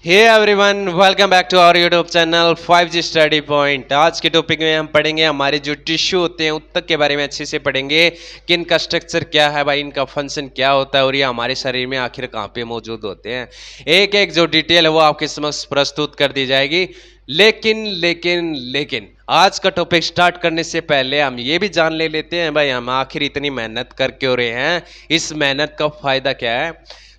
Hey everyone, welcome back to our YouTube channel 5G study point. आज के topic में हम पढ़ेंगे हमारे जो टिश्यू होते हैं उत्तक के बारे में अच्छे से पढ़ेंगे कि इनका स्ट्रक्चर क्या है भाई, इनका फंक्शन क्या होता है और ये हमारे शरीर में आखिर कहाँ पे मौजूद होते हैं। एक एक जो डिटेल है वो आपके समक्ष प्रस्तुत कर दी जाएगी। लेकिन आज का टॉपिक स्टार्ट करने से पहले हम ये भी जान ले लेते हैं भाई हम आखिर इतनी मेहनत कर क्यों रहे हैं, इस मेहनत का फायदा क्या है।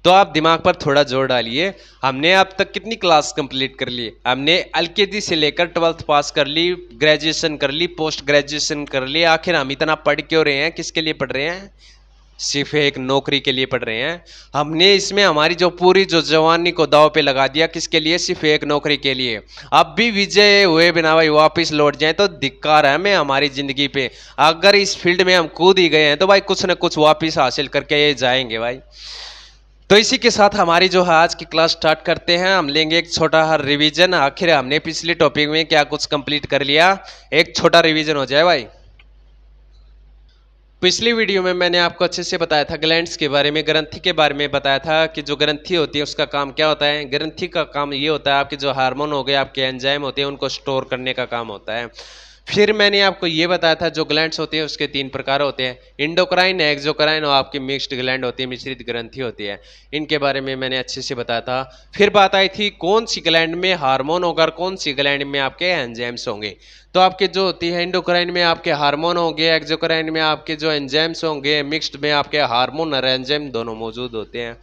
तो आप दिमाग पर थोड़ा जोर डालिए। हमने अब तक कितनी क्लास कंप्लीट कर ली? हमने एलकेजी से लेकर 12th पास कर ली, ग्रेजुएशन कर ली, पोस्ट ग्रेजुएशन कर ली। आखिर हम इतना पढ़ क्यों रहे हैं, किसके लिए पढ़ रहे हैं? सिर्फ एक नौकरी के लिए पढ़ रहे हैं। हमने इसमें हमारी जो पूरी जो जवानी को दाव पे लगा दिया, किसके लिए? सिर्फ एक नौकरी के लिए। अब भी विजय हुए बिना भाई वापस लौट जाएं तो धिक्कार है हमें हमारी जिंदगी पे। अगर इस फील्ड में हम कूद ही गए हैं तो भाई कुछ ना कुछ वापस हासिल करके ये जाएंगे भाई। तो इसी के साथ हमारी जो है आज की क्लास स्टार्ट करते हैं। हम लेंगे एक छोटा हर रिवीजन। आखिर हमने पिछले टॉपिक में क्या कुछ कंप्लीट कर लिया, एक छोटा रिवीजन हो जाए भाई। पिछली वीडियो में मैंने आपको अच्छे से बताया था ग्लैंड्स के बारे में, ग्रंथि के बारे में बताया था कि जो ग्रंथि होती है उसका काम क्या होता है। ग्रंथि का काम ये होता है आपके जो हार्मोन हो गए, आपके एंजाइम होते हैं, उनको स्टोर करने का काम होता है। फिर मैंने आपको ये बताया था जो ग्लैंड्स होते हैं उसके 3 प्रकार होते हैं, इंडोक्राइन, एक्सोक्राइन और आपकी मिक्स्ड ग्लैंड होती है, मिश्रित ग्रंथि होती है। इनके बारे में मैंने अच्छे से बताया था। फिर बात आई थी कौन सी ग्लैंड में हार्मोन होगा और कौन सी ग्लैंड में आपके एंजाइम्स होंगे। तो आपके जो होती है इंडोक्राइन में आपके हार्मोन होंगे, एक्सोक्राइन में आपके जो एंजाइम्स होंगे, मिक्स्ड में आपके हार्मोन और एंजाइम दोनों मौजूद होते हैं।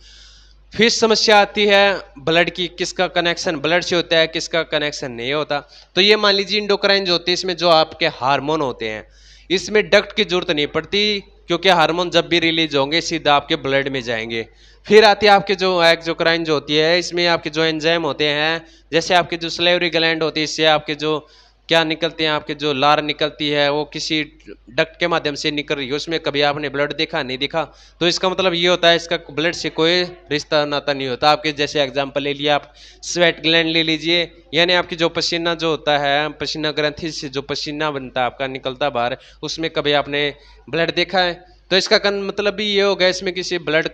फिर समस्या आती है ब्लड की, किसका कनेक्शन ब्लड से होता है, किसका कनेक्शन नहीं होता। तो ये मान लीजिए इंडोक्राइन जो होती है इसमें जो आपके हार्मोन होते हैं इसमें डक्ट की जरूरत नहीं पड़ती, क्योंकि हार्मोन जब भी रिलीज होंगे सीधा आपके ब्लड में जाएंगे। फिर आती है आपके जो एक्सोक्राइन जो होती है, इसमें आपके जो एंजाइम होते हैं, जैसे आपके जो सलेवरी ग्लैंड होती है इससे आपके जो क्या निकलते हैं, आपके जो लार निकलती है वो किसी डक्ट के माध्यम से निकल रही है, उसमें कभी आपने ब्लड देखा नहीं देखा। तो इसका मतलब ये होता है इसका ब्लड से कोई रिश्ता नाता नहीं होता। आपके जैसे एग्जांपल ले लिया आप स्वेट ग्लैंड ले लीजिए, यानी आपकी जो पसीना जो होता है, पसीना ग्रंथि से जो पसीना बनता है आपका निकलता बाहर, उसमें कभी आपने ब्लड देखा है? तो इसका मतलब भी ये होगा इसमें किसी ब्लड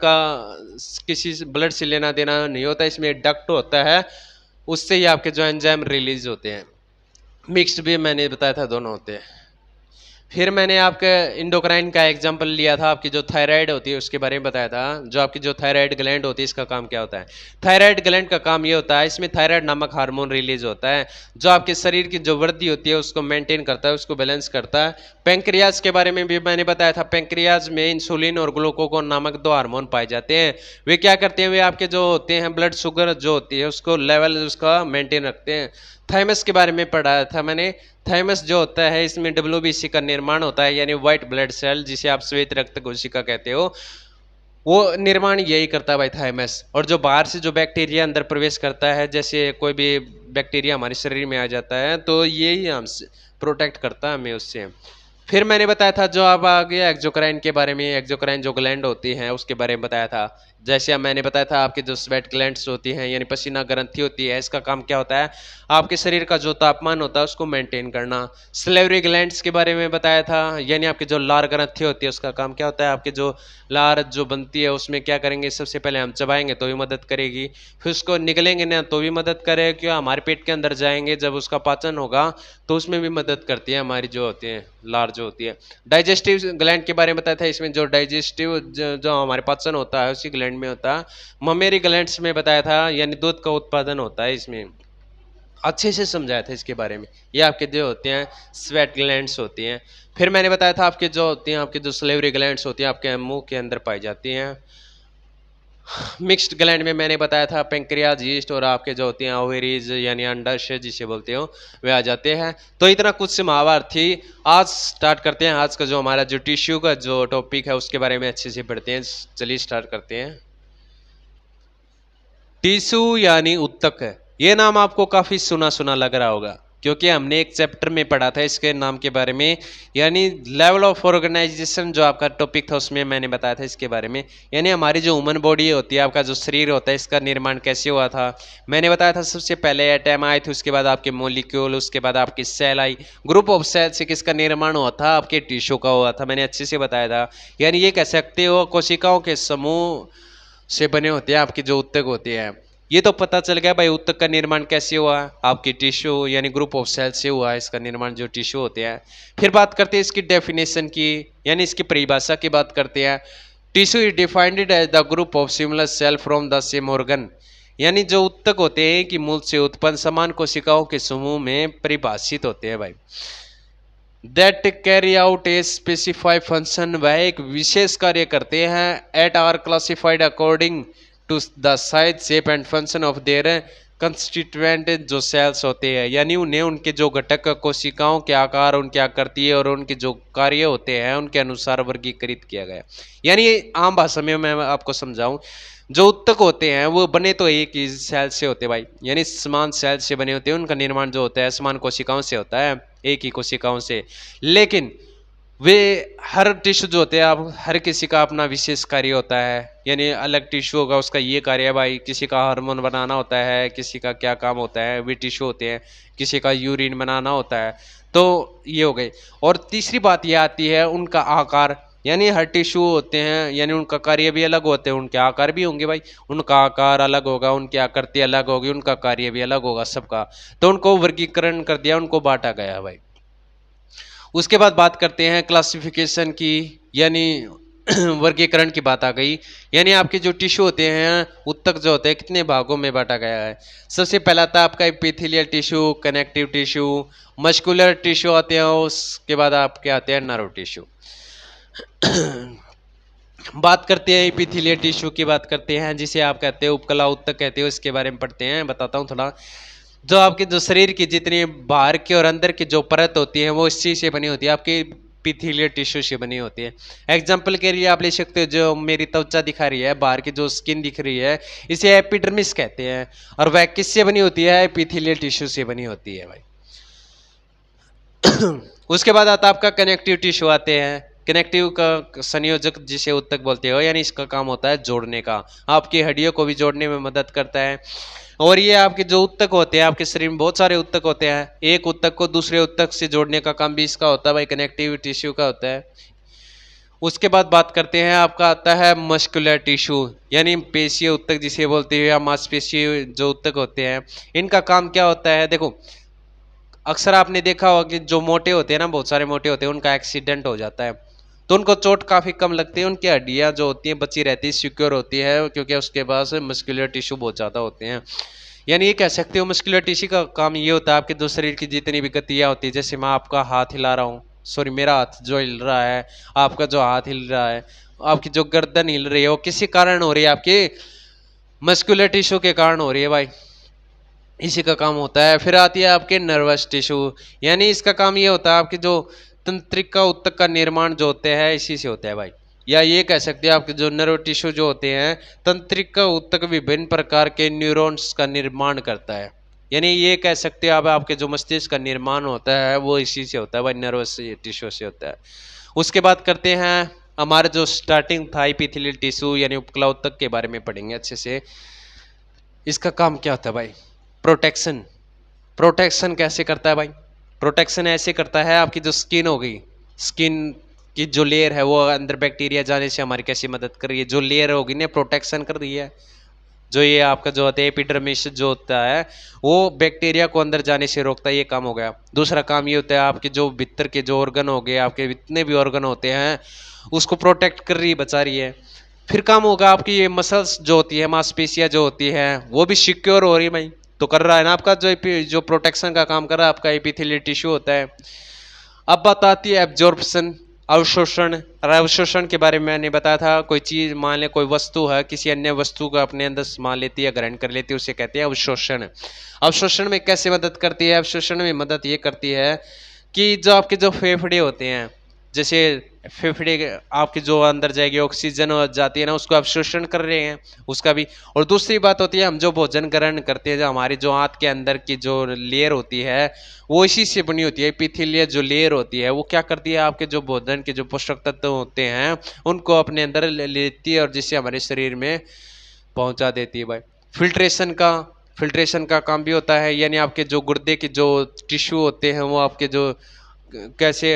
से लेना देना नहीं होता, इसमें डक्ट होता है, उससे ही आपके जो एंजाइम रिलीज होते हैं। मिक्स्ड भी मैंने बताया था दोनों होते हैं। फिर मैंने आपके इंडोक्राइन का एग्जांपल लिया था, आपकी जो थायराइड होती है उसके बारे में बताया था। जो आपकी जो थायराइड ग्लैंड होती है इसका काम क्या होता है? थायराइड ग्लैंड का काम ये होता है, इसमें थायराइड नामक हार्मोन रिलीज होता है जो आपके शरीर की जो वृद्धि होती है उसको मेंटेन करता है, उसको बैलेंस करता है। पेंक्रियाज के बारे में भी मैंने बताया था। पेंक्रियाज में इंसुलिन और ग्लूकोगोन नामक 2 हार्मोन पाए जाते हैं। वे क्या करते हैं, वे आपके जो होते हैं ब्लड शुगर जो होती है उसको लेवल उसका मेंटेन रखते हैं। थाइमस के बारे में पढ़ाया था मैंने। थाइमस जो होता है इसमें डब्ल्यूबीसी का निर्माण होता है, यानी व्हाइट ब्लड सेल, जिसे आप श्वेत रक्त कोशिका कहते हो, वो निर्माण यही करता है भाई थाइमस। और जो बाहर से जो बैक्टीरिया अंदर प्रवेश करता है, जैसे कोई भी बैक्टीरिया हमारे शरीर में आ जाता है तो यही हमसे प्रोटेक्ट करता है हमें उससे। फिर मैंने बताया था जो अब आ गया एक्सोक्राइन के बारे में। एक्सोक्राइन जो ग्लैंड होती हैं उसके बारे में बताया था। जैसे मैंने बताया था आपकी जो स्वेट ग्लैंड्स होती हैं यानी पसीना ग्रंथि होती है, इसका काम क्या होता है? आपके शरीर का जो तापमान होता है उसको मेंटेन करना। सलेवरी ग्लैंड्स के बारे में बताया था, यानी आपकी जो लार ग्रंथि होती है उसका काम क्या होता है? आपके जो लार जो बनती है उसमें क्या करेंगे, सबसे पहले हम चबाएंगे तो भी मदद करेगी, फिर उसको निगलेंगे ना तो भी मदद करेगा, क्यों हमारे पेट के अंदर जाएंगे जब उसका पाचन होगा तो उसमें भी मदद करती है हमारी जो होती है लार जो होती है। डाइजेस्टिव ग्लैंड के बारे में बताया था, इसमें जो डाइजेस्टिव जो हमारे पाचन होता है उसी ग्लैंड में होता है। ममेरी ग्लैंड्स में बताया था, यानी दूध का उत्पादन होता है, इसमें अच्छे से समझाया था इसके बारे में। ये आपके जो होते हैं स्वेट ग्लैंड्स होती हैं। फिर मैंने बताया था आपके जो होती हैं, आपके जो सलेवरी ग्लैंड्स होती हैं आपके मुंह के अंदर पाई जाती हैं। मिक्स्ड ग्लैंड में मैंने बताया था पेंक्रियाज, यीस्ट और आपके जो होती हैं ओवेरीज यानी अंडाशय जिसे बोलते हो, वे आ जाते हैं। तो इतना कुछ महाभारत थी। आज स्टार्ट करते हैं आज का जो हमारा जो टिश्यू का जो टॉपिक है उसके बारे में अच्छे से पढ़ते हैं। चलिए स्टार्ट करते हैं। टिश्यू यानी उत्तक है। ये नाम आपको काफी सुना सुना लग रहा होगा, क्योंकि हमने एक चैप्टर में पढ़ा था इसके नाम के बारे में, यानी लेवल ऑफ ऑर्गेनाइजेशन जो आपका टॉपिक था उसमें मैंने बताया था इसके बारे में। यानी हमारी जो ह्यूमन बॉडी होती है, आपका जो शरीर होता है, इसका निर्माण कैसे हुआ था मैंने बताया था। सबसे पहले एटम आए थे, उसके बाद आपके मॉलिक्यूल, उसके बाद आपकी सेल आई। ग्रुप ऑफ सेल से किसका निर्माण हुआ था? आपके टिश्यू का हुआ था, मैंने अच्छे से बताया था। यानी ये कह सकते हो कोशिकाओं के समूह से बने होते हैं आपकी जो उत्तक होती है। ये तो पता चल गया भाई ऊतक का निर्माण कैसे हुआ, आपकी टिश्यू यानी ग्रुप ऑफ सेल से हुआ इसका निर्माण, जो टिश्यू होते हैं। फिर बात करते हैं इसकी डेफिनेशन की, यानी इसकी परिभाषा की बात करते हैं। Tissue is defined as the group of similar cell from the same organ, यानी जो ऊतक होते हैं कि मूल से उत्पन्न समान कोशिकाओं के समूह में परिभाषित होते हैं भाई। That carry out a specified function, वह एक विशेष कार्य करते हैं। At are classified according to the size shape and function of their constituent, जो सेल्स होते हैं यानी उन्हें उनके जो घटक कोशिकाओं के आकार, उनकी आकृति और उनके जो कार्य होते हैं उनके अनुसार वर्गीकृत किया गया। यानी आम भाषा में मैं आपको समझाऊं, जो उत्तक होते हैं वो बने तो एक ही सेल से होते हैं भाई, यानी समान सेल से बने होते हैं। उनका निर्माण जो होता है समान कोशिकाओं से होता है, एक ही कोशिकाओं से। लेकिन वे हर टिश्यू जो होते हैं, आप हर किसी का अपना विशेष कार्य होता है, यानी अलग टिश्यू होगा उसका ये कार्य है भाई, किसी का हार्मोन बनाना होता है, किसी का क्या काम होता है, वे टिश्यू होते हैं, किसी का यूरिन बनाना होता है। तो ये हो गई। और तीसरी बात ये आती है उनका आकार, यानी हर टिश्यू होते हैं यानी उनका कार्य भी अलग होते हैं, उनके आकार भी होंगे भाई, उनका आकार अलग होगा, उनकी आकृति अलग होगी, उनका कार्य भी अलग होगा सबका। तो उनको वर्गीकरण कर दिया, उनको बांटा गया भाई। उसके बाद बात करते हैं क्लासिफिकेशन की, यानी वर्गीकरण की बात आ गई। यानी आपके जो टिश्यू होते हैं उत्तक जो होते हैं कितने भागों में बांटा गया है। सबसे पहला था आपका epithelial tissue, connective tissue, muscular tissue आते हैं, उसके बाद आपके आते हैं नर्व टिश्यू। बात करते हैं एपिथेलियल टिश्यू की, बात करते हैं जिसे आप कहते हैं उपकला उत्तक कहते हो, इसके बारे में पढ़ते हैं, बताता हूँ थोड़ा। जो आपके जो शरीर की जितनी बाहर की और अंदर की जो परत होती है वो इस चीज से बनी होती है, आपकी एपिथेलियल टिश्यू से बनी होती है। एग्जाम्पल के लिए आप ले सकते हो, जो मेरी त्वचा दिखा रही है, बाहर की जो स्किन दिख रही है, इसे एपिडर्मिस कहते हैं। और वह किससे बनी होती है, एपिथेलियल टिश्यू से बनी होती है भाई। उसके बाद आता आपका कनेक्टिव टिश्यू आते हैं। कनेक्टिव का संयोजक जिसे उत्तक बोलते हो, यानी इसका काम होता है जोड़ने का, आपकी हड्डियों को भी जोड़ने में मदद करता है। और ये आपके जो उत्तक होते हैं, आपके शरीर में बहुत सारे उत्तक होते हैं, एक उत्तक को दूसरे उत्तक से जोड़ने का काम भी इसका होता है भाई, कनेक्टिव टिश्यू का होता है। उसके बाद बात करते हैं, आपका आता है मस्कुलर टिश्यू, यानी पेशीय उत्तक जिसे बोलते हैं, या मांसपेशीय जो उत्तक होते हैं, इनका काम क्या होता है। देखो अक्सर आपने देखा होगा कि जो मोटे होते हैं ना, बहुत सारे मोटे होते हैं, उनका एक्सीडेंट हो जाता है तो उनको चोट काफ़ी कम लगती है, उनकी हड्डियाँ जो होती हैं बची रहती है, सिक्योर होती है, क्योंकि उसके पास मस्कुलर टिश्यू बहुत ज़्यादा होते हैं। यानी ये कह सकते हो मस्कुलर टिश्यू का काम ये होता है, आपके दो शरीर की जितनी भी गतियाँ होती है, जैसे मैं आपका हाथ हिला रहा हूँ, सॉरी मेरा हाथ जो हिल रहा है, आपका जो हाथ हिल रहा है, आपकी जो गर्दन हिल रही है, वो किसी कारण हो रही है, आपके मस्कुलर टिश्यू के कारण हो रही है भाई, इसी का काम होता है। फिर आती है आपके नर्वस टिश्यू, यानी इसका काम ये होता है आपके जो तंत्रिका उत्तक का निर्माण जो होते हैं इसी से होता है भाई, या ये कह सकते हैं आपके जो नर्व टिश्यू जो होते हैं, तंत्रिका उत्तक विभिन्न प्रकार के न्यूरॉन्स का निर्माण करता है। यानी ये कह सकते हैं आप आपके जो मस्तिष्क का निर्माण होता है वो इसी से होता है भाई, नर्वस टिश्यू से होता है। उसके बाद करते हैं हमारे जो स्टार्टिंग था एपिथेलियल टिश्यू यानी उपकला उत्तक के बारे में पढ़ेंगे अच्छे से। इसका काम क्या होता है भाई, प्रोटेक्शन। प्रोटेक्शन कैसे करता है भाई, प्रोटेक्शन ऐसे करता है, आपकी जो स्किन हो गई, स्किन की जो लेयर है वो अंदर बैक्टीरिया जाने से हमारी कैसी मदद कर रही है, जो लेयर होगी ने प्रोटेक्शन कर रही है। जो ये आपका जो होता है एपिडर्मिस जो होता है वो बैक्टीरिया को अंदर जाने से रोकता है, ये काम हो गया। दूसरा काम ये होता है आपके जो भीतर के जो ऑर्गन हो गए, आपके जितने भी ऑर्गन होते हैं उसको प्रोटेक्ट कर रही है, बचा रही है। फिर काम होगा आपकी ये मसल्स जो होती है, मांसपेशियां जो होती है वो भी सिक्योर हो रही है भाई, तो कर रहा है ना आपका जो प्रोटेक्शन का काम कर रहा है आपका एपिथेलियल टिश्यू होता है। अब बात आती है एब्जॉर्प्शन, अवशोषण। अवशोषण के बारे में मैंने बताया था, कोई चीज मान ले कोई वस्तु है किसी अन्य वस्तु को अपने अंदर समा लेती है, ग्रहण कर लेती है, उसे कहते हैं अवशोषण। अवशोषण में कैसे मदद करती है, अवशोषण में मदद ये करती है कि जो आपके जो फेफड़े होते हैं, जैसे फेफड़े आपके जो अंदर जाएगी ऑक्सीजन जाती है ना, उसको अवशोषण कर रहे हैं उसका भी। और दूसरी बात होती है हम जो भोजन ग्रहण करते हैं, जो हमारी जो आंत के अंदर की जो लेयर होती है वो इसी से बनी होती है, एपिथेलियल जो लेयर होती है वो क्या करती है, आपके जो भोजन के जो पोषक तत्व होते हैं उनको अपने अंदर लेती है और जिससे हमारे शरीर में पहुंचा देती है भाई। फिल्ट्रेशन का काम भी होता है, यानी आपके जो गुर्दे के जो टिश्यू होते हैं वो आपके जो कैसे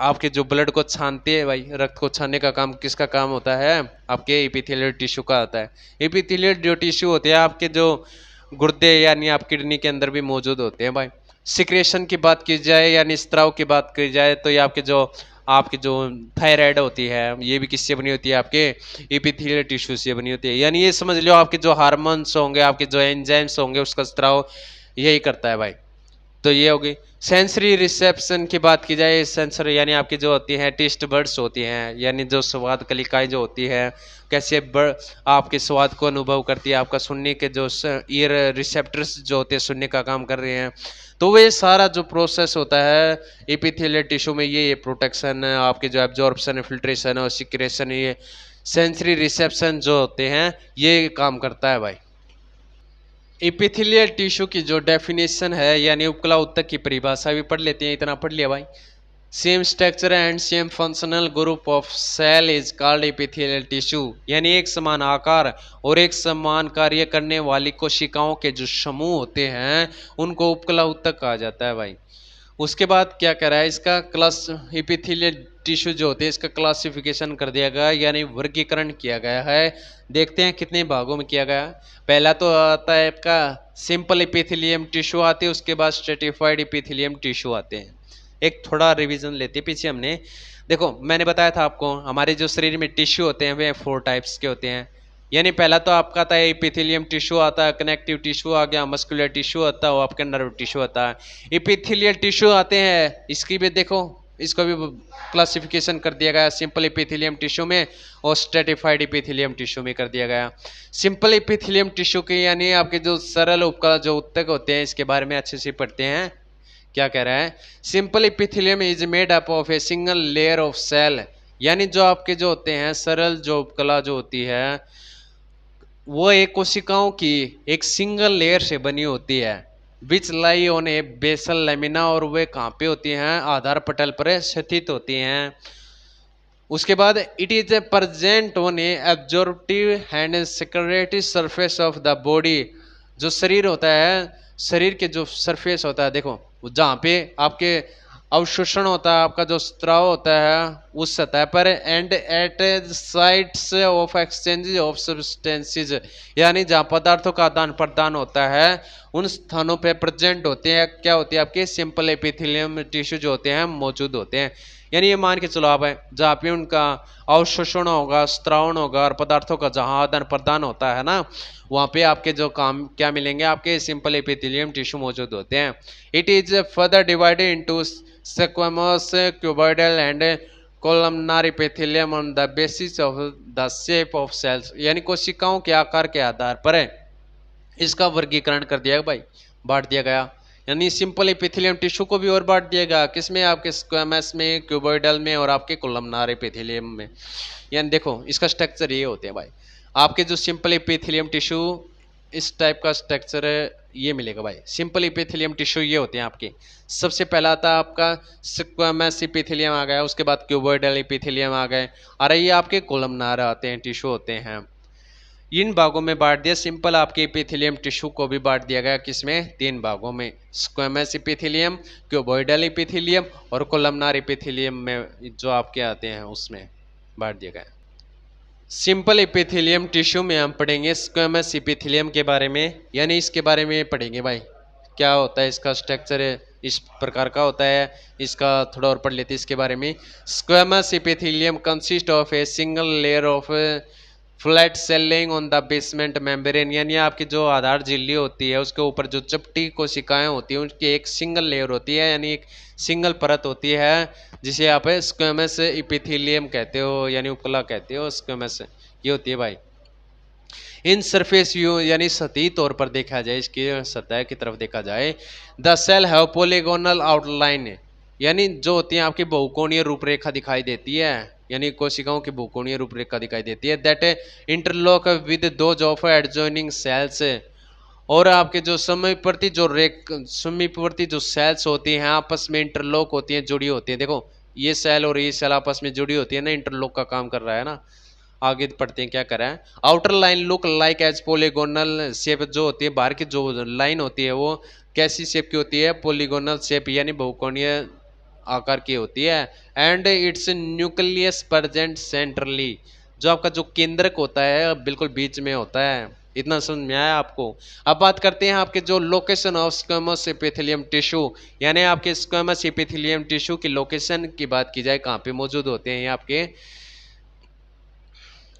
आपके जो ब्लड को छानती है भाई, रक्त को छानने का काम किसका काम होता है? आपके एपिथेलियल टिश्यू का होता है। एपिथेलियल जो टिश्यू होते हैं आपके जो गुर्दे यानी आप किडनी के अंदर भी मौजूद होते हैं भाई। सिक्रेशन की बात की जाए यानी स्त्राव की बात की जाए तो ये आपकी जो थायराइड होती है ये भी किससे बनी होती है? आपके एपिथेलियल टिश्यू से बनी होती है। यानी ये समझ लो आपके जो हार्मोन्स होंगे, आपके जो एंजाइम्स होंगे, उसका स्त्राव यही करता है भाई। तो ये होगी। सेंसरी रिसेप्शन की बात की जाए, सेंसर यानी आपकी जो होती है टेस्ट बर्ड्स होती हैं, यानी जो स्वाद कलिकाएं जो होती है कैसे आपके स्वाद को अनुभव करती है, आपका सुनने के जो ईयर रिसेप्टर्स जो होते हैं सुनने का काम कर रहे हैं। तो वे सारा जो प्रोसेस होता है एपिथेलियल टिश्यू में, ये प्रोटेक्शन, आपके जो एब्जॉर्प्शन, फिल्ट्रेशन और सिक्रेशन, ये सेंसरी रिसेप्शन जो होते हैं ये काम करता है भाई। एपिथेलियल टिश्यू की जो डेफिनेशन है यानी उपकला उत्तक की परिभाषा भी पढ़ लेते हैं, इतना पढ़ लिया भाई। Same structure and same functional group of cell is called epithelial tissue, यानी एक समान आकार और एक समान कार्य करने वाली कोशिकाओं के जो समूह होते हैं उनको उपकला उत्तक कहा जाता है भाई। उसके बाद क्या कह रहा है, इसका क्लास एपिथेलियल टिश्यू जो होते हैं इसका क्लासिफिकेशन कर दिया गया यानी वर्गीकरण किया गया है। देखते हैं कितने भागों में किया गया। पहला तो आता है आपका सिंपल एपिथेलियम टिश्यू आते हैं, उसके बाद स्ट्रेटिफाइड एपिथेलियम टिश्यू आते हैं। एक थोड़ा रिवीजन लेते हैं पीछे हमने। देखो मैंने बताया था आपको हमारे जो शरीर में टिश्यू होते हैं वे 4 टाइप्स के होते हैं। यानी पहला तो आपका आता है एपिथेलियम टिश्यू आता है, कनेक्टिव टिश्यू आ गया, मस्कुलर टिश्यू आता है और आपका नर्व टिश्यू आता है। एपिथेलियल टिश्यू आते हैं, इसकी भी देखो इसको भी क्लासिफिकेशन कर दिया गया सिंपल एपिथेलियम टिश्यू में और स्ट्रेटिफाइड एपिथेलियम टिश्यू में कर दिया गया। सिंपल एपिथेलियम टिश्यू के यानी आपके जो सरल उपकला जो उत्तक होते हैं इसके बारे में अच्छे से पढ़ते हैं। क्या कह रहा है, simple epithelium is made up of a single layer of cell, यानी जो आपके जो होते हैं सरल जो उपकला जो होती है वो एक कोशिकाओं की एक सिंगल लेयर से बनी होती है, which lie on a basal lamina, और वे कहाँ पे होती हैं? आधार पटल पर स्थित होती हैं। उसके बाद it is a present on A absorptive and secretary surface of the body, जो शरीर होता है शरीर के जो सरफेस होता है देखो जहाँ पे आपके अवशोषण होता है, आपका जो स्त्राव होता है उस सतह पर, and at sites of exchange of substances, यानी जहाँ पदार्थों का आदान प्रदान होता है उन स्थानों पे प्रेजेंट होते हैं। क्या होती है? आपके सिंपल एपिथेलियम टिश्यू जो होते हैं मौजूद होते हैं। यानी ये मान के चलो आप है जहाँ पे उनका अवशोषण होगा, स्त्रावण होगा और पदार्थों का जहाँ आदान प्रदान होता है ना, वहाँ पे आपके जो काम क्या मिलेंगे? आपके सिंपल एपिथेलियम टिश्यू मौजूद होते हैं। It is further divided into squamous, cuboidal and columnar epithelium on the basis of the shape of cells, यानी कोशिकाओं के आकार के आधार पर इसका वर्गीकरण कर दिया भाई, बांट दिया गया। यानी सिंपल एपिथेलियम टिश्यू को भी और बांट दिया गया, किसमें? आपके स्क्वेमस में, क्यूबॉइडल में और आपके कोलमनार एपिथेलियम में। यानी देखो इसका स्ट्रक्चर ये होते हैं भाई, आपके जो सिंपल एपिथेलियम टिश्यू इस टाइप का स्ट्रक्चर ये मिलेगा भाई। सिंपल एपिथेलियम टिश्यू ये होते हैं आपके। सबसे पहला आता आपका स्क्वेमस एपिथेलियम आ गया, उसके बाद क्यूबॉइडल एपिथेलियम आ गए, और ये आपके कोलमनार आते हैं टिश्यू होते हैं। इन भागों में बांट दिया। सिंपल आपके एपिथेलियम टिश्यू को भी बांट दिया गया किसमें? 3 भागों में, स्क्वेमस एपिथेलियम, क्यूबॉइडल एपिथेलियम और कोलमनार एपिथेलियम में जो आपके आते हैं उसमें बांट दिया गया। सिंपल एपिथेलियम टिश्यू में हम पढ़ेंगे स्क्वेमस एपिथेलियम के बारे में, यानी इसके बारे में पढ़ेंगे भाई क्या होता है इसका स्ट्रक्चर इस प्रकार का होता है। इसका थोड़ा और पढ़ लेते हैं इसके बारे में। Squamous epithelium consist of a single layer of flat selling on the basement membrane, यानी आपकी जो आधार झिल्ली होती है उसके ऊपर जो चपटी कोशिकाएं होती हैं उनकी एक सिंगल लेयर होती है, यानी एक सिंगल परत होती है जिसे आप स्क्वेमस एपिथेलियम कहते हो, यानी उपकला कहते हो स्क्वेमस, ये होती है भाई। इन सरफेस व्यू यानी सतही तौर पर देखा जाए, इसकी सतह की तरफ देखा जाए, the cell have polygonal outline, यानी जो होती है आपकी बहुकोणीय रूपरेखा दिखाई देती है, यानी कोशिकाओं की बहुकोणीय रूपरेखा दिखाई देती है। That interlock with those of adjoining cells, और आपके जो समीपवर्ती जो सेल्स होती हैं आपस में इंटरलॉक होती हैं, जुड़ी होती हैं। देखो ये सेल और ये सेल आपस में जुड़ी होती है ना, इंटरलॉक का काम कर रहा है ना। आगे पढ़ते हैं क्या कर रहा है। Outer line look like as polygonal shape, जो होती है बाहर की जो लाइन होती है वो कैसी शेप की होती है? पॉलीगोनल शेप, यानी बहुकोणीय आकार की होती है। And it's nucleus present centrally, जो आपका जो केंद्रक होता है बिल्कुल बीच में होता है। इतना समझ में आया आपको। अब बात करते हैं आपके जो location of squamous epithelium tissue, यानी आपके स्क्वेमस एपिथेलियम टिश्यू की लोकेशन की बात की जाए कहाँ पे मौजूद होते हैं। ये आपके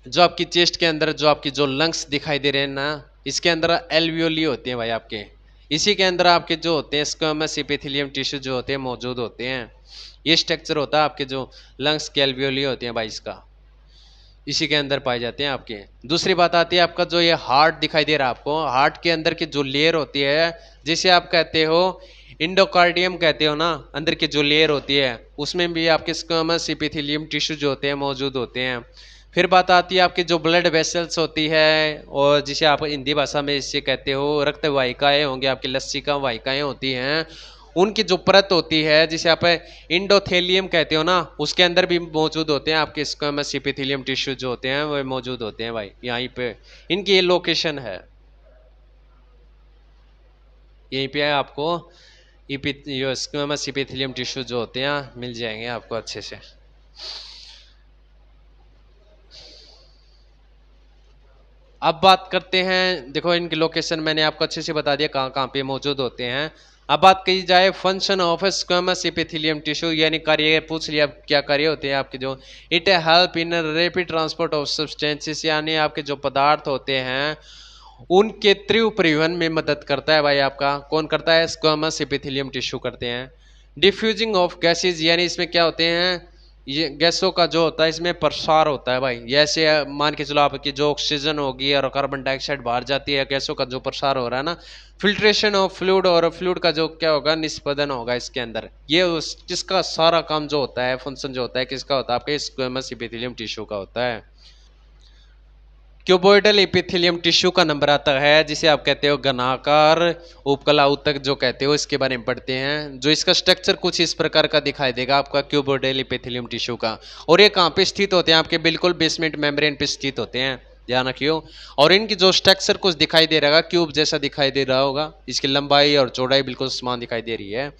जो आपकी चेस्ट के अंदर जो आपकी जो लंग्स दिखाई दे रहे हैं ना, इसके अंदर एल्वियोली होते हैं भाई आपके। इसी के अंदर आपके जो होते हैं स्क्वेमस एपिथेलियम टिश्यू जो होते हैं मौजूद होते हैं। ये स्ट्रक्चर होता है आपके जो लंग्स के एल्वियोली होते हैं भाई, इसका इसी के अंदर पाए जाते हैं आपके। दूसरी बात आती है आपका जो ये हार्ट दिखाई दे रहा है आपको, हार्ट के अंदर की जो लेयर होती है जिसे आप कहते हो इंडोकार्डियम कहते हो ना, अंदर की जो लेयर होती है उसमें भी आपके स्क्वेमस एपिथेलियम टिश्यू जो होते हैं मौजूद होते हैं। फिर बात आती है आपकी जो ब्लड वेसल्स होती है, और जिसे आप हिंदी भाषा में इससे कहते हो रक्त वाहिकाएं होंगी, आपकी लस्सी का वाहिकाएं होती हैं, उनकी जो परत होती है जिसे आप इंडोथेलियम कहते हो ना, उसके अंदर भी मौजूद होते हैं आपके स्क्वेमस एपिथेलियम टिश्यू जो होते हैं वो मौजूद होते हैं भाई यहीं पे। इनकी ये लोकेशन है, यहीं पे आपको स्क्वेमस एपिथेलियम टिश्यू जो होते हैं मिल जाएंगे आपको अच्छे से। अब बात करते हैं, देखो इनकी लोकेशन मैंने आपको अच्छे से बता दिया कहाँ कहाँ पे मौजूद होते हैं। अब बात की जाए function of squamous epithelium tissue, यानी कार्य पूछ लिया क्या कार्य होते हैं आपके जो, it help in rapid transport of substances, यानी आपके जो पदार्थ होते हैं उनके तीव्र परिवहन में मदद करता है भाई आपका। कौन करता है? स्क्वेमस एपिथेलियम टिश्यू करते हैं। डिफ्यूजिंग ऑफ गैसेज, यानी इसमें क्या होते हैं, ये गैसों का जो होता है इसमें प्रसार होता है भाई। जैसे मान के चलो आपकी जो ऑक्सीजन होगी और कार्बन डाइऑक्साइड बाहर जाती है, गैसों का जो प्रसार हो रहा है ना। फिल्ट्रेशन ऑफ फ्लूइड, और फ्लूइड का जो क्या होगा निष्पदन होगा इसके अंदर। ये किसका सारा काम जो होता है, फंक्शन जो होता है किसका होता है? आपके स्क्वेमस एपिथेलियम टिश्यू का होता है। क्यूबॉइडल एपिथेलियम टिश्यू का नंबर आता है जिसे आप कहते हो घनाकार उपकला ऊतक जो कहते हो, इसके बारे में पढ़ते हैं। जो इसका स्ट्रक्चर कुछ इस प्रकार का दिखाई देगा आपका क्यूबॉइडल एपिथेलियम टिश्यू का। और ये कहाँ पे स्थित होते हैं? आपके बिल्कुल बेसमेंट मेम्ब्रेन पे स्थित होते हैं, ध्यान रखियो। और इनकी जो स्ट्रक्चर कुछ दिखाई दे रहा है क्यूब जैसा दिखाई दे रहा होगा, इसकी लंबाई और चौड़ाई बिल्कुल समान दिखाई दे रही है।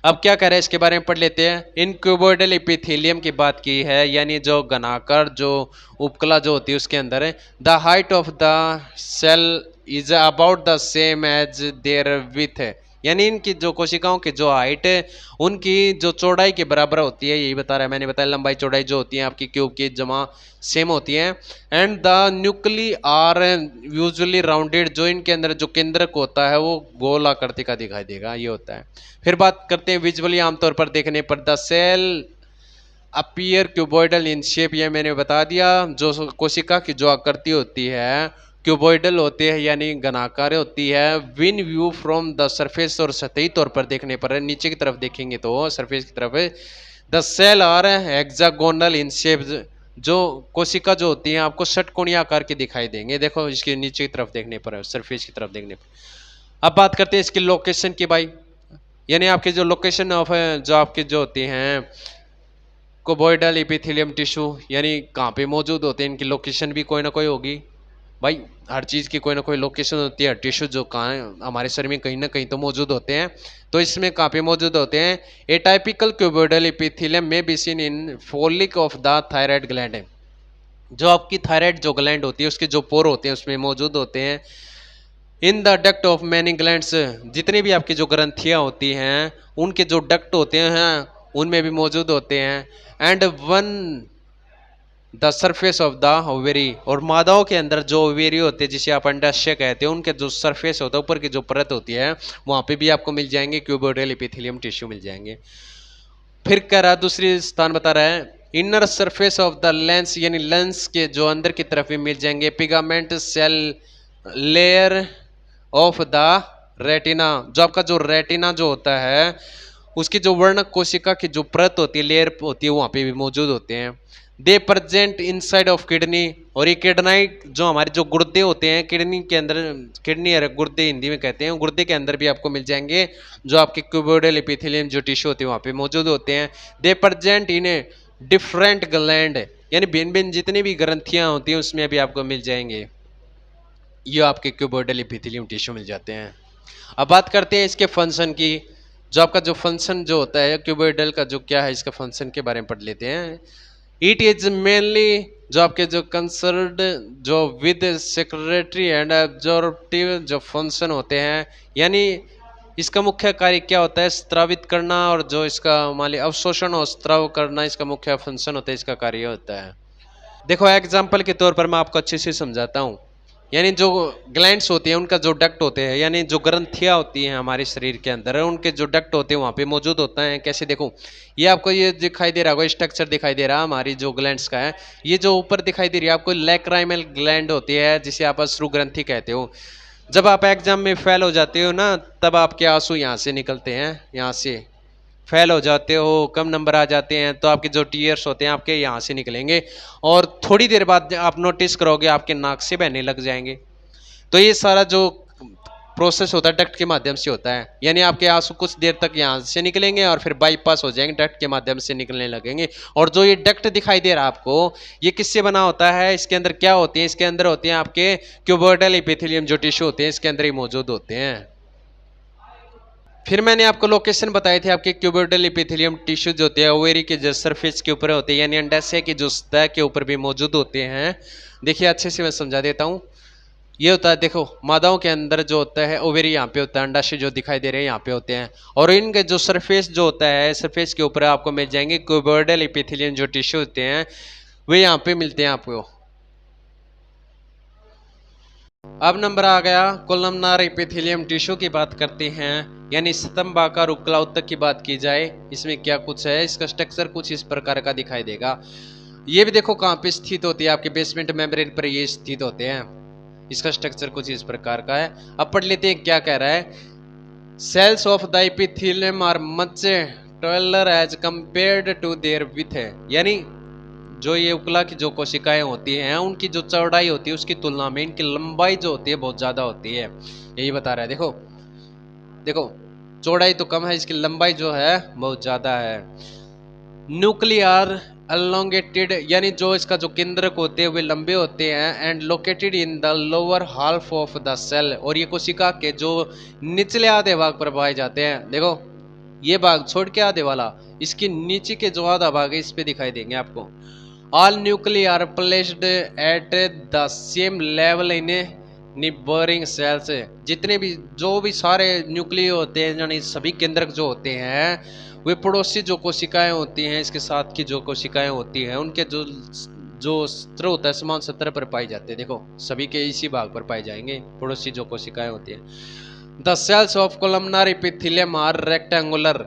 अब क्या कह रहे हैं इसके बारे में पढ़ लेते हैं। इन क्यूबॉइडल एपिथेलियम की बात की है, यानी जो घनाकार जो उपकला जो होती है उसके अंदर the height of the cell is about the same as their width, यानी इनकी जो कोशिकाओं की जो हाइट है उनकी जो चौड़ाई के बराबर होती है, यही बता रहा है। मैंने बताया लंबाई चौड़ाई जो होती है आपकी क्यूब की जमा सेम होती है। And the nuclei are usually rounded, जो इनके अंदर जो केंद्रक होता है वो गोल आकृति का दिखाई देगा, ये होता है। फिर बात करते हैं विजुअली आमतौर पर देखने पर the cell appear cuboidal in shape, ये मैंने बता दिया। जो कोशिका की जो आकृति होती है क्यूबॉइडल होती है यानी घनाकार होती है। Win view from the surface, और सतही तौर पर देखने पर नीचे की तरफ देखेंगे तो सरफेस की तरफ the cell are hexagonal in shape, जो कोशिका जो होती है आपको षटकोणीय आकार की दिखाई देंगे। देखो इसके नीचे की तरफ देखने पर, सरफेस की तरफ देखने पर। अब बात करते हैं इसकी लोकेशन की भाई, यानी आपकी जो लोकेशन ऑफ जो आपकी जो होती हैं क्यूबॉइडल एपिथेलियम टिश्यू, यानी कहाँ पे मौजूद होते हैं, इनकी लोकेशन भी कोई ना कोई होगी भाई। हर चीज़ की कोई ना कोई लोकेशन होती है। टिश्यू जो कहाँ है हमारे शरीर में कहीं ना कहीं तो मौजूद होते हैं, तो इसमें कहाँ पे मौजूद होते हैं? एटाइपिकल क्यूबॉइडल एपिथेलियम में be seen in folic of the thyroid gland, जो आपकी थायराइड जो ग्लैंड होती है उसके जो पोर होते हैं उसमें मौजूद होते हैं। In the duct of many glands, जितनी भी आपकी जो ग्रंथियां होती हैं उनके जो डक्ट होते हैं उनमें भी मौजूद होते हैं। And one the surface of the ovary, और मादाओं के अंदर जो ओवेरी होते हैं जिसे आप अंडाशय कहते हैं, उनके जो सरफेस होता है ऊपर की जो परत होती है वहां पे भी आपको मिल जाएंगे क्यूबॉइडल एपिथेलियम टिश्यू मिल जाएंगे। फिर कह रहा दूसरी स्थान बता रहा है inner surface of the lens, यानी लेंस के जो अंदर की तरफ भी मिल जाएंगे pigment cell layer of the retina, जो आपका जो रेटिना जो होता है उसकी जो वर्णक कोशिका की जो परत होती है लेयर होती है वहां पे भी मौजूद होते हैं। दे प्रेजेंट इनसाइड ऑफ किडनी, और ये किडनी जो हमारे जो गुर्दे होते हैं किडनी के अंदर, किडनी और गुर्दे हिंदी में कहते हैं, गुर्दे के अंदर भी आपको मिल जाएंगे जो आपके क्यूबॉइडल एपिथेलियम जो टिश्यू होते हैं वहाँ पे मौजूद होते हैं। दे present in a different gland, यानी भिन्न भिन्न जितनी भी ग्रंथियां होती हैं उसमें भी आपको मिल जाएंगे, ये आपके क्यूबॉइडल एपिथेलियम टिश्यू मिल जाते हैं। अब बात करते हैं इसके फंक्शन की। जो आपका जो फंक्शन जो होता है क्यूबोइडल का जो क्या है इसका फंक्शन के बारे में पढ़ लेते हैं। इट इज मेनली जो आपके जो कंसर्न्ड जो विद सेक्रेटरी एंड एब्जॉर्प्टिव जो फंक्शन होते हैं, यानी इसका मुख्य कार्य क्या होता है, स्त्रावित करना, और जो इसका मान ली अवशोषण और स्त्राव करना इसका मुख्य फंक्शन होता है, इसका कार्य होता है। देखो एग्जाम्पल के तौर पर मैं आपको अच्छे से समझाता हूँ। यानी जो ग्लैंड्स होती हैं उनका जो डक्ट होते हैं, यानी जो ग्रंथियाँ होती हैं हमारे शरीर के अंदर, उनके जो डक्ट होते हैं वहाँ पे मौजूद होता है। कैसे देखो, ये आपको ये दिखाई दे रहा होगा, स्ट्रक्चर दिखाई दे रहा है हमारी जो ग्लैंड्स का है। ये जो ऊपर दिखाई दे रही है आपको लैक्राइमल ग्लैंड होती है, जिसे आप अश्रु ग्रंथि कहते हो। जब आप एग्जाम में फेल हो जाते हो ना, तब आपके आंसू यहाँ से निकलते हैं, यहाँ से फेल हो जाते हो, कम नंबर आ जाते हैं, तो आपके जो टीयर्स होते हैं आपके यहाँ से निकलेंगे, और थोड़ी देर बाद आप नोटिस करोगे आपके नाक से बहने लग जाएंगे। तो ये सारा जो प्रोसेस होता है डक्ट के माध्यम से होता है। यानी आपके आंसू कुछ देर तक यहाँ से निकलेंगे और फिर बाईपास हो जाएंगे, डक्ट के माध्यम से निकलने लगेंगे। और जो ये डक्ट दिखाई दे रहा है आपको, ये किससे बना होता है, इसके अंदर क्या होती है, इसके अंदर होते हैं आपके क्यूबोइडल एपिथेलियम जो टिश्यू होते हैं, इसके अंदर ही मौजूद होते हैं। फिर मैंने आपको लोकेशन बताए थे, आपके क्यूबोइडल एपिथेलियम टिश्यू जो होते हैं ओवेरी के जो सरफेस के ऊपर होते हैं, यानी अंडाशय की जो सतह के ऊपर भी मौजूद होते हैं। देखिए अच्छे से मैं समझा देता हूँ। ये होता है, देखो मादाओं के अंदर जो होता है ओवेरी यहाँ पे होता है, अंडाशय जो दिखाई दे रहे हैं यहाँ पे होते हैं, और इनके जो सरफेस जो होता है, सरफेस के ऊपर आपको मिल जाएंगे क्यूबोइडल एपिथेलियम जो टिश्यू होते हैं, वे यहाँ पे मिलते हैं आपको। अब नंबर आ गया कोलमनार एपिथेलियम टिश्यू की बात करते हैं, यानी स्तंभाकार उपकला उत्तक की बात की जाए, इसमें क्या कुछ है, इसका स्ट्रक्चर कुछ इस प्रकार का दिखाई देगा। ये भी देखो कहाँ पे स्थित होती है, आपके बेसमेंट मेम्ब्रेन पर ये स्थित होते हैं। इसका स्ट्रक्चर कुछ इस प्रकार का है। अब पढ़ लेते हैं क्या कह रहा है। Cells of the epithelium are much taller as compared to their width है, यानी जो ये उपकला की जो कोशिकाएं होती हैं उनकी जो चौड़ाई होती है उसकी तुलना में इनकी लंबाई जो होती है बहुत ज्यादा होती है, यही बता रहा है। देखो देखो चौड़ाई तो कम है, इसकी लंबाई जो है बहुत ज्यादा है। न्यूक्लियर अलोंगेटेड, यानी जो इसका जो केंद्रक होते हैं वे लंबे होते हैं, and located in the lower half of the cell, और ये कोशिका के जो निचले आधे भाग पर पाए जाते हैं। देखो ये भाग छोड़ के आधे वाला, इसके नीचे के जो आधा भाग है इस पे दिखाई देंगे आपको। All nuclear are placed at the same level in neighbouring cells, जितने भी जो भी सारे न्यूक्लिय होते हैं, यानी सभी केंद्रक जो होते हैं वे पड़ोसी जो कोशिकाएं होती हैं, इसके साथ की जो कोशिकाएं होती हैं उनके जो जो स्तर होता है समान स्तर पर पाई जाते हैं। देखो सभी के इसी भाग पर पाए जाएंगे पड़ोसी जो कोशिकाएं होती हैं। The cells of columnar epithelium are rectangular,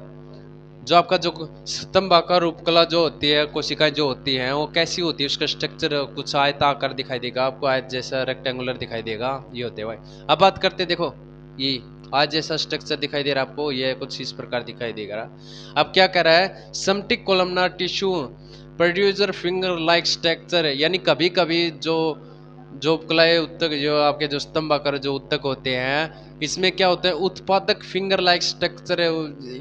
जो आपका जो स्तंभाकार उपकला जो होती है कोशिकाएं जो होती हैं वो कैसी होती है, उसका स्ट्रक्चर कुछ आयताकार दिखाई देगा आपको, आयत जैसा रेक्टेंगुलर दिखाई देगा, ये होते हैं भाई। अब बात करते हैं, देखो ये आज जैसा स्ट्रक्चर दिखाई दे रहा है आपको, ये कुछ इस प्रकार दिखाई देगा। अब क्या कर रहा है, somatic columnar tissue producer finger like structure, यानी कभी कभी जो जो उपकलाएं उत्तक जो आपके जो स्तंभाकार जो उत्तक होते हैं इसमें क्या होता है, उत्पादक फिंगर लाइक स्ट्रक्चर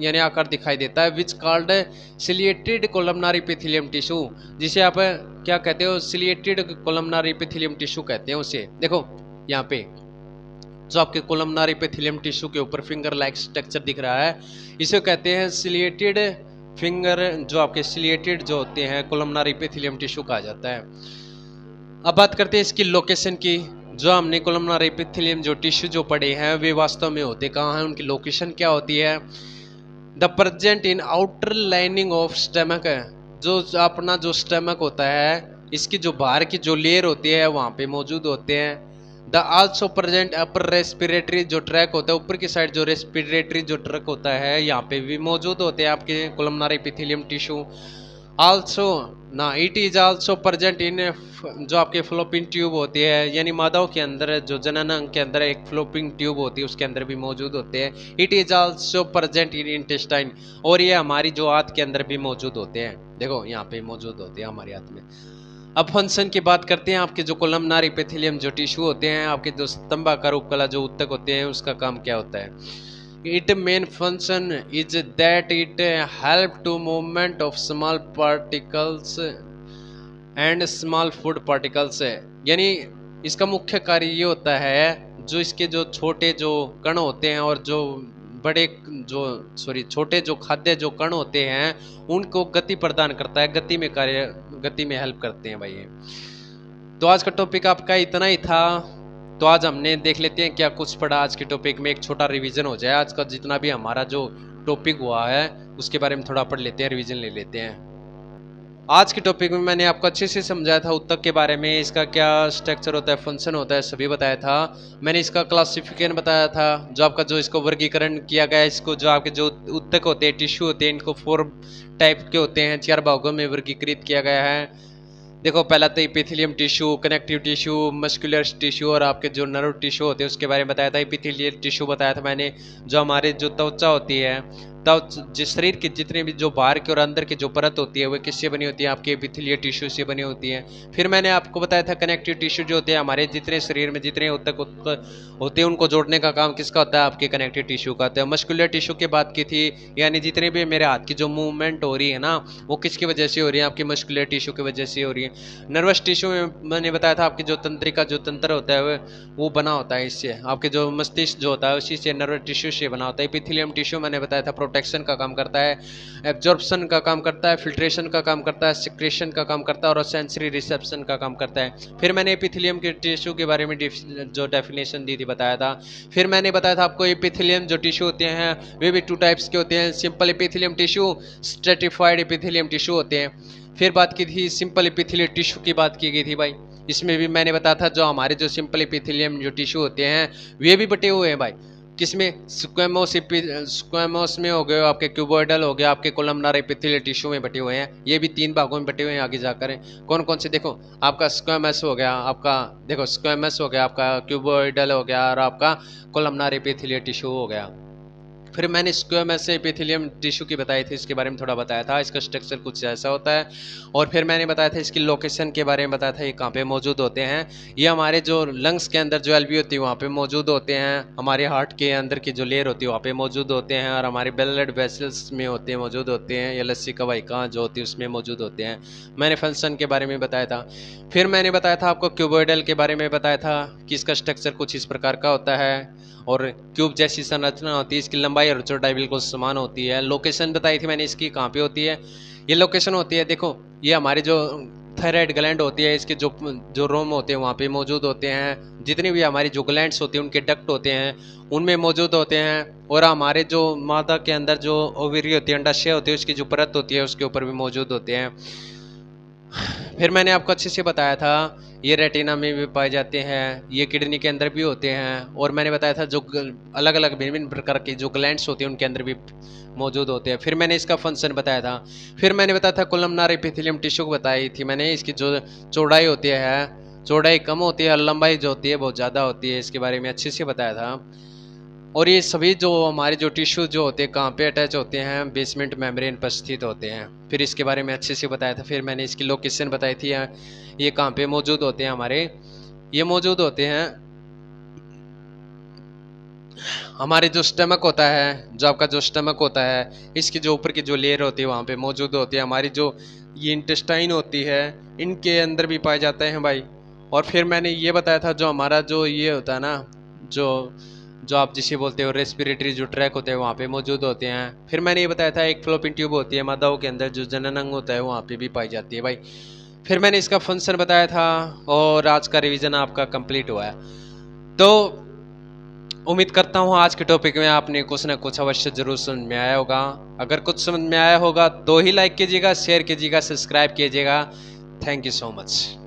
यानी आकार दिखाई देता है, which called ciliated columnar epithelium tissue, जिसे आप क्या कहते हो, सिलिएटेड कोलमनार एपिथेलियम टिश्यू कहते हैं उसे। देखो यहाँ पे जो आपके कोलमनार एपिथेलियम टिश्यू के ऊपर फिंगर लाइक स्ट्रक्चर दिख रहा है, इसे कहते हैं सिलिएटेड फिंगर, जो आपके सिलिएटेड जो होते हैं कोलमनार एपिथेलियम टिश्यू कहा जाता है। अब बात करते हैं इसकी लोकेशन की। जो हमने कोलमनार एपिथेलियम जो टिश्यू जो पढ़े हैं वे वास्तव में होते कहाँ हैं, उनकी लोकेशन क्या होती है। The present in outer lining of stomach है, जो अपना जो स्टमक होता है इसकी जो बाहर की जो लेयर होती है वहाँ पे मौजूद होते हैं। The also present upper respiratory जो ट्रैक होता है, ऊपर की साइड जो रेस्पिरेटरी जो ट्रैक होता है यहाँ पे भी मौजूद होते हैं आपके कोलमनार एपिथेलियम टिश्यू। आल्सो ना it is also present in जो आपके फ्लोपिंग ट्यूब होती है, यानी मादाओं के अंदर जो जनन अंग के अंदर एक फ्लोपिंग ट्यूब होती है उसके अंदर भी मौजूद होते हैं। It is also present in intestine, और ये हमारी जो आंत के अंदर भी मौजूद होते हैं। देखो यहाँ पे मौजूद होते हैं हमारी आंत में। अब फंक्शन की बात करते हैं, आपके जो कोलमनार एपिथेलियम जो टिश्यू होते हैं, आपके जो स्तंभाकार उपकला जो उत्तक होते हैं उसका काम क्या होता है। Its main function is that it help to movement of small particles and small food particles, यानी इसका मुख्य कार्य ये होता है जो इसके जो छोटे जो कण होते हैं और जो बड़े जो छोटे जो खाद्य जो कण होते हैं उनको गति प्रदान करता है, गति में हेल्प करते हैं भाई ये। तो आज का टॉपिक आपका इतना ही था। तो आज हमने देख लेते हैं क्या कुछ पढ़ा आज के टॉपिक में, एक छोटा रिवीजन हो जाए। आज का जितना भी हमारा जो टॉपिक हुआ है उसके बारे में थोड़ा पढ़ लेते हैं, रिवीजन ले लेते हैं। आज के टॉपिक में मैंने आपको अच्छे से समझाया था उत्तक के बारे में, इसका क्या स्ट्रक्चर होता है, फंक्शन होता है, सभी बताया था। मैंने इसका क्लासिफिकेशन बताया था, जो आपका जो इसको वर्गीकरण किया गया है, इसको जो आपके जो उत्तक होते हैं, टिश्यू होते हैं, इनको 4 टाइप के होते हैं, 4 भागों में वर्गीकृत किया गया है। देखो पहला तो epithelium tissue, connective tissue, muscular tissue और आपके जो नर्व टिश्यू होते हैं उसके बारे में बताया था। एपिथेलियल टिश्यू बताया था मैंने, जो हमारे जो त्वचा होती है, जिस शरीर के जितने भी जो बाहर के और अंदर की जो परत होती है वो किससे बनी होती है, आपके एपिथेलियल टिश्यू से बनी होती है। फिर मैंने आपको बताया था कनेक्टिव टिश्यू जो होते हैं हमारे जितने शरीर में जितने उत्तक होते हैं उनको जोड़ने का काम किसका होता है, आपके कनेक्टिव टिश्यू का होता है। मस्कुलर टिश्यू की बात की थी, यानी जितने भी मेरे हाथ की जो मूवमेंट हो रही है ना वो किसकी वजह से हो रही है, आपकी मस्कुलर टिश्यू की वजह से हो रही है। नर्वस टिश्यू में मैंने बताया था आपकी जो तंत्रिका जो तंत्र होता है वो बना होता है इससे, आपके जो मस्तिष्क जो होता है उसी से नर्वस टिश्यू से बना होता है। एपिथेलियम टिश्यू मैंने बताया था प्रोटेक्शन का काम करता है, एब्जॉर्प्शन का काम करता है, फिल्ट्रेशन का काम करता है, सिक्रेशन का काम करता है और सेंसरी रिसेप्शन का काम करता है। फिर मैंने एपिथेलियम के टिश्यू के बारे में जो डेफिनेशन दी थी बताया था। फिर मैंने बताया था आपको एपिथेलियम जो टिश्यू होते हैं वे भी 2 टाइप्स के होते हैं, simple epithelium tissue, stratified epithelium tissue होते हैं। फिर बात की थी सिंपल एपिथेलियल टिश्यू की बात की गई थी भाई, इसमें भी मैंने बताया था जो हमारे जो सिंपल एपिथेलियम जो टिश्यू होते हैं वे भी बटे हुए हैं भाई, किसमें, स्क्वेमोस में हो गए, आपके क्यूबोइडल हो गया, आपके कोलमनार एपिथेलियल टिश्यू में बटे हुए हैं। ये भी 3 भागों में बटे हुए हैं आगे जाकर। कौन कौन से, देखो आपका स्क्वेमस हो गया, आपका देखो स्क्वेमस हो गया, आपका क्यूबोइडल हो गया और आपका कोलमनार एपिथेलियल टिश्यू हो गया। फिर मैंने स्क्वेमस एपिथेलियम टिश्यू की बताई थी, इसके बारे में थोड़ा बताया था, इसका स्ट्रक्चर कुछ ऐसा होता है। और फिर मैंने बताया था इसकी लोकेशन के बारे में बताया था, ये कहाँ पे मौजूद होते हैं। ये हमारे जो लंग्स के अंदर जो एल्वी होती है वहाँ पे मौजूद होते हैं, हमारे हार्ट के अंदर की जो लेयर होती है वहाँ पे मौजूद होते हैं और हमारे ब्लड वेसल्स में होते हैं मौजूद होते हैं, या लस्सी कवाइका जो होती है उसमें मौजूद होते हैं। मैंने फंक्शन के बारे में बताया था। फिर मैंने बताया था आपको क्यूबोइडल के बारे में बताया था कि इसका स्ट्रक्चर कुछ इस प्रकार का होता है और क्यूब जैसी संरचना होती है, इसकी लंबाई और चौड़ाई बिल्कुल समान होती है। लोकेशन बताई थी मैंने इसकी कहाँ पे होती है, ये लोकेशन होती है, देखो ये हमारी जो थायराइड ग्लैंड होती है इसके जो रोम होते हैं वहाँ पे मौजूद होते हैं, जितनी भी हमारी जो ग्लैंड्स होती हैं उनके डक्ट होते हैं उनमें मौजूद होते हैं, और हमारे जो मादा के अंदर जो ओवरी होती है, अंडाशय होती है, उसकी जो परत होती है उसके ऊपर भी मौजूद होते हैं। फिर मैंने आपको अच्छे से बताया था ये रेटिना में भी पाए जाते हैं, ये किडनी के अंदर भी होते हैं, और मैंने बताया था जो अलग अलग भिन्न प्रकार की जो ग्लैंड्स होती हैं उनके अंदर भी मौजूद होते हैं। फिर मैंने इसका फंक्शन बताया था। फिर मैंने बताया था कोलमनार एपिथेलियम टिश्यू को बताई थी मैंने, इसकी जो चौड़ाई होती है, चौड़ाई कम होती है, लंबाई जो होती है बहुत ज़्यादा होती है, इसके बारे में अच्छे से बताया था। और ये सभी जो हमारे जो टिश्यू जो होते हैं कहाँ पे अटैच होते हैं, बेसमेंट मेम्ब्रेन पर स्थित होते हैं। फिर इसके बारे में अच्छे से बताया था। फिर मैंने इसकी लोकेशन बताई थी, ये कहाँ पे मौजूद होते हैं हमारे, ये मौजूद होते हैं हमारे जो स्टमक होता है, जो आपका जो स्टमक होता है इसकी जो ऊपर की जो लेयर होती है वहाँ पे मौजूद होती है। हमारी जो ये इंटेस्टाइन होती है इनके अंदर भी पाए जाते हैं भाई। और फिर मैंने ये बताया था जो हमारा जो ये होता है ना, जो आप जिसे बोलते हो रेस्पिरेटरी जो ट्रैक होते हैं वहाँ पे मौजूद होते हैं। फिर मैंने ये बताया था एक फ्लोपिंग ट्यूब होती है मादाओं के अंदर, जो जनन अंग होता है वहाँ पे भी पाई जाती है भाई। फिर मैंने इसका फंक्शन बताया था और आज का रिवीजन आपका कंप्लीट हुआ है। तो उम्मीद करता हूँ आज के टॉपिक में आपने कुछ ना कुछ अवश्य जरूर समझ में आया होगा। अगर कुछ समझ में आया होगा तो ही लाइक कीजिएगा, शेयर कीजिएगा, सब्सक्राइब कीजिएगा। Thank you so much.